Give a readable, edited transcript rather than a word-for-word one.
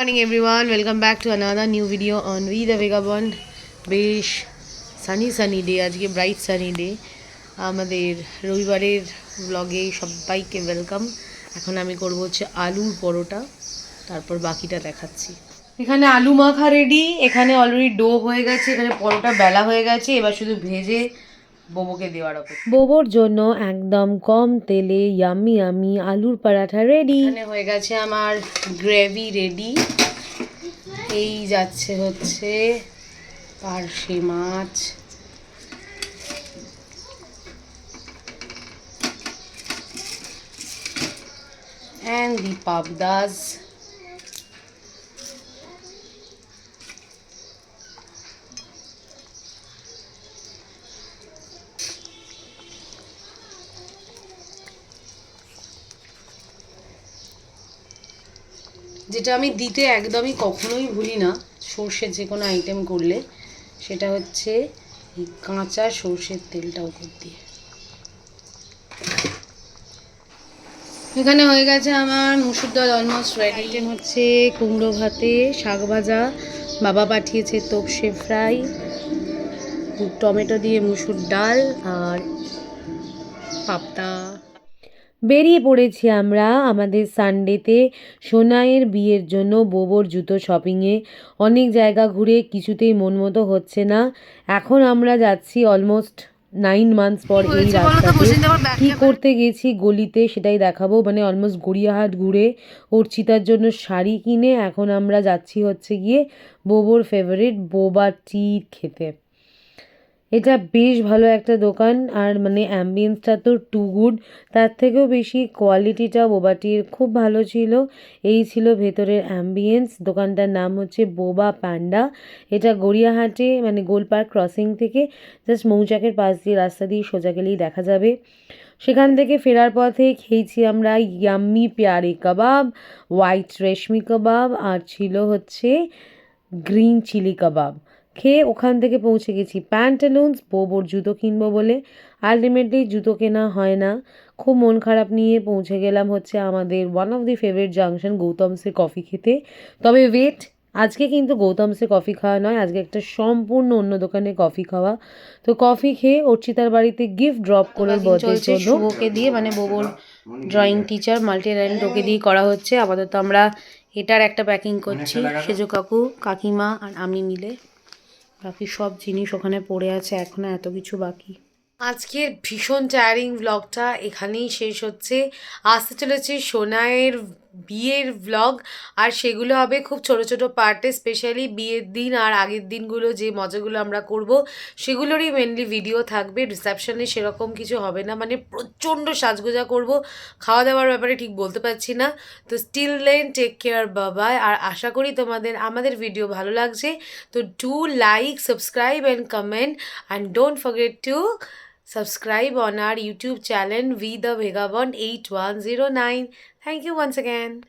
Morning everyone, welcome back to another new video on We the Vagabond. বেশ sunny day, আজকে bright sunny day. আমাদের রবিবারের ব্লগে সবাইকে ওয়েলকাম। এখন আমি করব হচ্ছে আলুর পরোটা, তারপর বাকিটা দেখাচ্ছি। এখানে আলু মাখা রেডি, এখানে অলরেডি ডো হয়ে গেছে, এখানে পরোটা বেলা হয়ে গেছে, এবার শুধু ভেজে বোবোকে দেওয়ার অপেক্ষা। বোবোর জন্য একদম কম তেলে ইয়াম্মি ইয়াম্মি আলুর পরাঠা রেডি। এখানে হয়ে গেছে আমার গ্রেভি রেডি। এই যাচ্ছে হচ্ছে পার্শে মাছ, and the pavdas. যেটা আমি দিতে একদমই কখনোই ভুলি না সর্ষের যে কোনো আইটেম করলে, সেটা হচ্ছে এই কাঁচা সর্ষের তেলটা উপর দিয়ে। এখানে হয়ে গেছে আমার মুসুর ডাল অলমোস্ট রেডি। আইটেম হচ্ছে কুমড়ো ভাতে, শাক ভাজা, বাবা পাঠিয়েছে তোপসে ফ্রাই, টমেটো দিয়ে মুসুর ডাল আর পাবদা। বেরিয়ে পড়েছি আমরা আমাদের সানডেতে সোনাইয়ের বিয়ের জন্য বোবোর জুতো শপিংয়ে। অনেক জায়গা ঘুরে কিছুতেই মন মতো হচ্ছে না। এখন আমরা যাচ্ছি অলমোস্ট 9 মান্থস পর এই রাস্তাতে। কী করতে গেছি গলিতে সেটাই দেখাবো। মানে অলমোস্ট গড়িয়াহাট ঘুরে অর্চিতার জন্য শাড়ি কিনে এখন আমরা যাচ্ছি হচ্ছে গিয়ে বোবোর ফেভারিট বোবা টি খেতে। এটা বেশ ভালো একটা দোকান, আর মানে অ্যাম্বিয়েন্সটা তো টু গুড। তার থেকেও বেশি কোয়ালিটিটা বোবাটির খুব ভালো ছিল। এই ছিল ভেতরের অ্যাম্বিয়েন্স। দোকানটার নাম হচ্ছে বোবা প্যান্ডা। এটা গড়িয়াহাটে মানে গোলপার্ক ক্রসিং থেকে জাস্ট মৌচাকের পাশ দিয়ে রাস্তা দিয়ে সোজা গেলেই দেখা যাবে। সেখান থেকে ফেরার পথে খেয়েছি আমরা ইয়াম্মি পেয়ারে কাবাব, হোয়াইট রেশমি কাবাব, আর ছিল হচ্ছে গ্রিন চিলি কাবাব। খেয়ে ওখান থেকে পৌঁছে গেছি প্যান্টালুন্স বোবোর জুতো কিনবো বলে। আলটিমেটলি জুতো কেনা হয় না, খুব মন খারাপ নিয়ে পৌঁছে গেলাম হচ্ছে আমাদের one of the favourite junction গৌতমসের কফি খেতে। তবে ওয়েট, আজকে কিন্তু গৌতমসের কফি খাওয়া নয়, আজকে একটা সম্পূর্ণ অন্য দোকানে কফি খাওয়া। তো কফি খেয়ে অর্চিতার বাড়িতে গিফট ড্রপ করে বার্থডের জন্য শুভকে দিয়ে, মানে বোবোর ড্রয়িং টিচার মাল্টি ট্যালেন্ট, ওকে দিয়ে করা হচ্ছে। আপাতত আমরা এটার একটা প্যাকিং করছি, সেজো কাকু, কাকিমা আর আমি মিলে। বাকি সব জিনিস ওখানে পড়ে আছে, এখনো এত কিছু বাকি। আজকের ভীষণ টায়ারিং ভ্লগটা এখানেই শেষ হচ্ছে। আসতে চলেছে সোনাইয়ের বিয়ের ভ্লগ, আর সেগুলো হবে খুব ছোট ছোট পার্টে। স্পেশালি বিয়ের দিন আর আগের দিনগুলো যে মজাগুলো আমরা করব সেগুলোরই মেনলি ভিডিও থাকবে। রিসেপশনে সেরকম কিছু হবে না, মানে প্রচণ্ড সাজগোজা করব। খাওয়া দাওয়ার ব্যাপারে ঠিক বলতে পারছি না। তো স্টিল দেন টেক কেয়ার, বাবাই। আর আশা করি তোমাদের আমাদের ভিডিও ভালো লাগছে। তো do like, subscribe and comment, and don't forget to subscribe on our YouTube channel We the Vagabond 8109. Thank you once again.